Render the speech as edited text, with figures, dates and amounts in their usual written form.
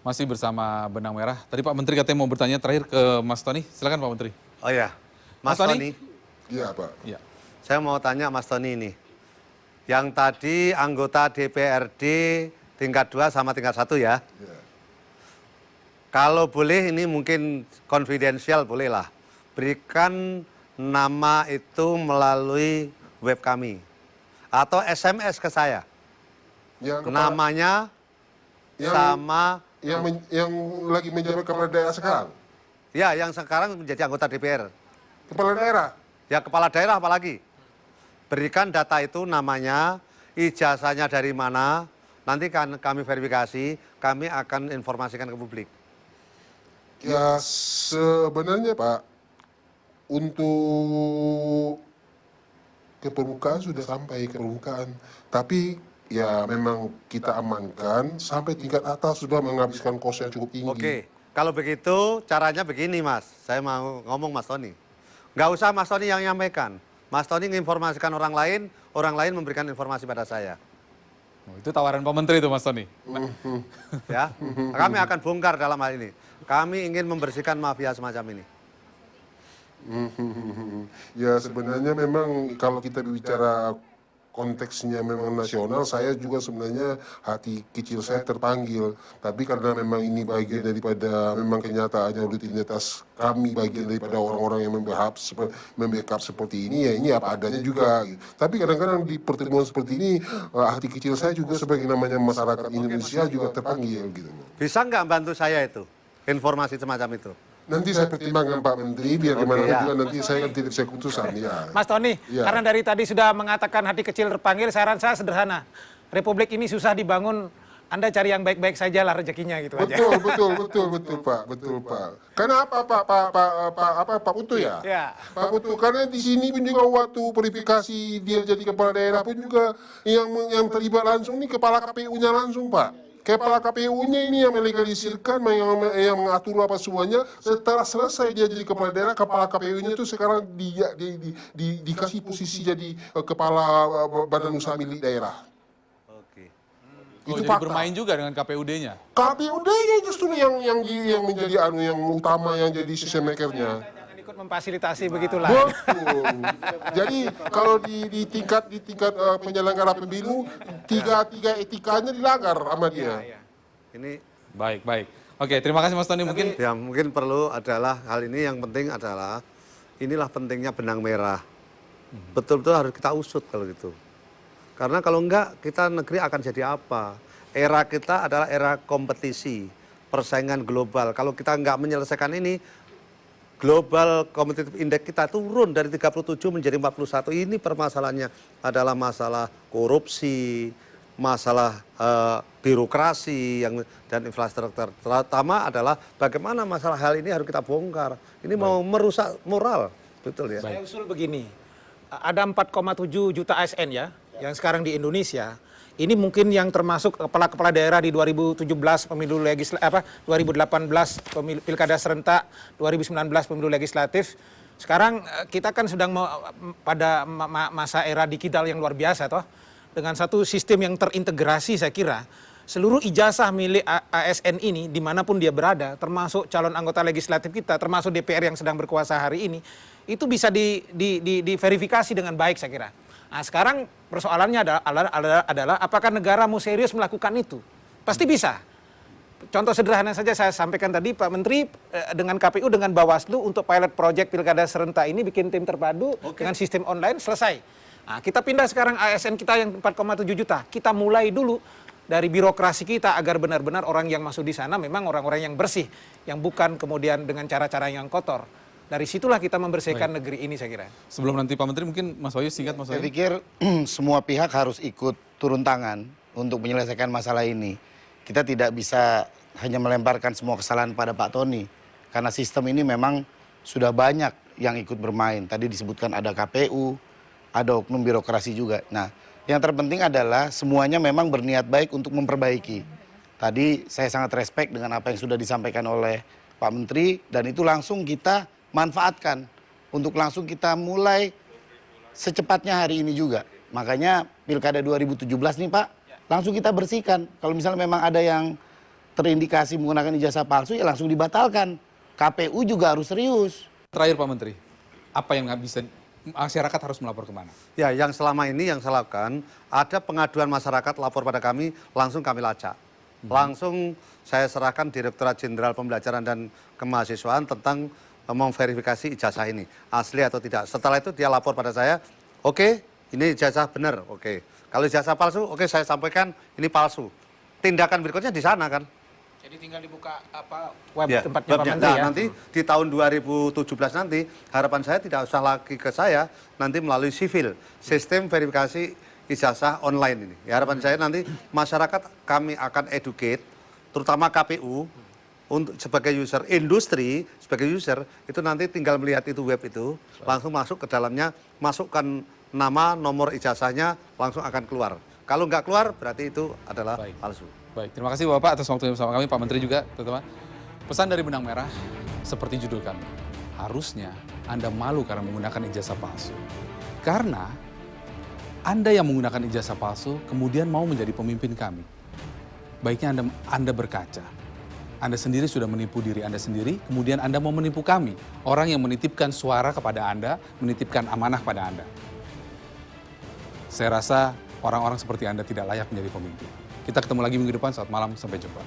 Masih bersama Benang Merah. Tadi Pak Menteri katanya mau bertanya terakhir ke Mas Tony. Silakan Pak Menteri. Oh ya, Mas Tony. Iya Pak. Iya. Saya mau tanya Mas Tony ini. Yang tadi anggota DPRD tingkat 2 sama tingkat 1 ya. Ya. Kalau boleh ini mungkin konfidensial bolehlah. Berikan nama itu melalui web kami. Atau SMS ke saya. Namanya sama... Yang lagi menjabat kepala daerah sekarang? Ya, yang sekarang menjadi anggota DPR. Kepala daerah? Ya, kepala daerah apalagi. Berikan data itu namanya, ijazahnya dari mana, nanti kan kami verifikasi, kami akan informasikan ke publik. Ya sebenarnya Pak, untuk ke permukaan sudah sampai ke permukaan. Tapi ya memang kita amankan sampai tingkat atas sudah menghabiskan kos yang cukup tinggi. Oke, kalau begitu caranya begini Mas, saya mau ngomong Mas Tony. Nggak usah Mas Tony yang nyampaikan. Mas Tony menginformasikan orang lain memberikan informasi pada saya. Oh, itu tawaran Pak Menteri itu Mas Tony. Ya, kami akan bongkar dalam hal ini. Kami ingin membersihkan mafia semacam ini. Ya sebenarnya memang kalau kita bicara konteksnya memang nasional, saya juga sebenarnya hati kecil saya terpanggil. Tapi karena memang ini bagian daripada memang kenyataannya rutinitas kami, bagian daripada orang-orang yang membackup seperti ini, ya ini apa adanya juga. Tapi kadang-kadang di pertemuan seperti ini, hati kecil saya juga sebagai namanya masyarakat Indonesia juga terpanggil gitu. Bisa nggak bantu saya itu, informasi semacam itu? Nanti saya pertimbangkan Pak Menteri, biar gimana juga nanti saya kan tidak bisa keputusan. Ya. Mas Tony, karena dari tadi sudah mengatakan hati kecil terpanggil, saran saya sederhana. Republik ini susah dibangun, Anda cari yang baik-baik saja lah rezekinya gitu aja. Betul Pak. Karena Pak Putu ya? Ya. Pak Putu, karena di sini pun juga waktu verifikasi dia jadi kepala daerah pun juga yang terlibat langsung nih kepala KPU-nya langsung Pak. Kepala KPU-nya ini yang melegalisirkan, yang mengatur apa semuanya. Setelah selesai dia jadi kepala daerah, kepala KPU-nya itu sekarang dikasih posisi jadi kepala badan usaha milik daerah. Oke. Itu jadi bermain juga dengan KPUD-nya. KPUD-nya justru yang menjadi yang utama, yang jadi system maker-nya. Ikut memfasilitasi begitulah. Betul. Jadi kalau di tingkat penyelenggara pemilu, tiga etikanya dilanggar sama dia. Ini Baik. Oke, terima kasih Mas Tony. mungkin perlu adalah hal ini yang penting adalah inilah pentingnya benang merah. Betul-betul harus kita usut kalau gitu. Karena kalau enggak kita negeri akan jadi apa? Era kita adalah era kompetisi, persaingan global. Kalau kita enggak menyelesaikan ini, Global Competitive Index kita turun dari 37 menjadi 41. Ini permasalahannya adalah masalah korupsi, masalah birokrasi dan infrastruktur. Terutama adalah bagaimana masalah hal ini harus kita bongkar. Ini mau merusak moral, betul ya? Saya usul begini, ada 4,7 juta ASN ya, yang sekarang di Indonesia. Ini mungkin yang termasuk kepala-kepala daerah di 2017 pemilu 2018 pemilu pilkada serentak, 2019 pemilu legislatif. Sekarang kita kan sedang pada masa era digital yang luar biasa toh. Dengan satu sistem yang terintegrasi saya kira seluruh ijazah milik ASN ini dimanapun dia berada, termasuk calon anggota legislatif kita, termasuk DPR yang sedang berkuasa hari ini, itu bisa diverifikasi dengan baik saya kira. Nah sekarang persoalannya adalah apakah negara mau serius melakukan itu? Pasti bisa. Contoh sederhana saja saya sampaikan tadi, Pak Menteri dengan KPU, dengan Bawaslu untuk pilot project pilkada serentak ini bikin tim terpadu dengan sistem online selesai. Nah, kita pindah sekarang ASN kita yang 4,7 juta. Kita mulai dulu dari birokrasi kita agar benar-benar orang yang masuk di sana memang orang-orang yang bersih, yang bukan kemudian dengan cara-cara yang kotor. Dari situlah kita membersihkan negeri ini saya kira. Sebelum nanti Pak Menteri mungkin Mas Wahyu singkat Mas Wahyu. Saya pikir semua pihak harus ikut turun tangan untuk menyelesaikan masalah ini. Kita tidak bisa hanya melemparkan semua kesalahan pada Pak Tony. Karena sistem ini memang sudah banyak yang ikut bermain. Tadi disebutkan ada KPU, ada oknum birokrasi juga. Nah, yang terpenting adalah semuanya memang berniat baik untuk memperbaiki. Tadi saya sangat respect dengan apa yang sudah disampaikan oleh Pak Menteri. Dan itu langsung kita manfaatkan untuk langsung kita mulai secepatnya hari ini juga. Makanya pilkada 2017 nih Pak, langsung kita bersihkan. Kalau misalnya memang ada yang terindikasi menggunakan ijazah palsu ya langsung dibatalkan. KPU juga harus serius. Terakhir Pak Menteri, apa yang bisa masyarakat harus melapor kemana? Ya, yang selama ini yang saya lakukan, ada pengaduan masyarakat lapor pada kami, langsung kami lacak. Langsung saya serahkan Direktorat Jenderal Pembelajaran dan Kemahasiswaan tentang memverifikasi ijazah ini, asli atau tidak. Setelah itu dia lapor pada saya, oke, ini ijazah benar, oke. Kalau ijazah palsu, oke saya sampaikan ini palsu. Tindakan berikutnya di sana kan. Jadi tinggal dibuka web Ya, tempatnya Pak webnya. Menteri Nah, ya. nanti di tahun 2017 nanti harapan saya tidak usah lagi ke saya, nanti melalui sivil, sistem verifikasi ijazah online ini. Ya, harapan saya nanti masyarakat kami akan educate, terutama KPU untuk sebagai user, industri sebagai user itu nanti tinggal melihat itu web itu, langsung masuk ke dalamnya, masukkan nama, nomor ijazahnya, langsung akan keluar. Kalau nggak keluar berarti itu adalah Baik. palsu. Baik, terima kasih Bapak atas waktunya bersama kami, Pak Menteri juga, teman-teman. Pesan dari Benang Merah, seperti judul kami, harusnya Anda malu karena menggunakan ijazah palsu. Karena Anda yang menggunakan ijazah palsu, kemudian mau menjadi pemimpin kami. Baiknya Anda berkaca. Anda sendiri sudah menipu diri Anda sendiri, kemudian Anda mau menipu kami. Orang yang menitipkan suara kepada Anda, menitipkan amanah pada Anda. Saya rasa orang-orang seperti Anda tidak layak menjadi pemimpin. Kita ketemu lagi minggu depan, selamat malam, sampai jumpa.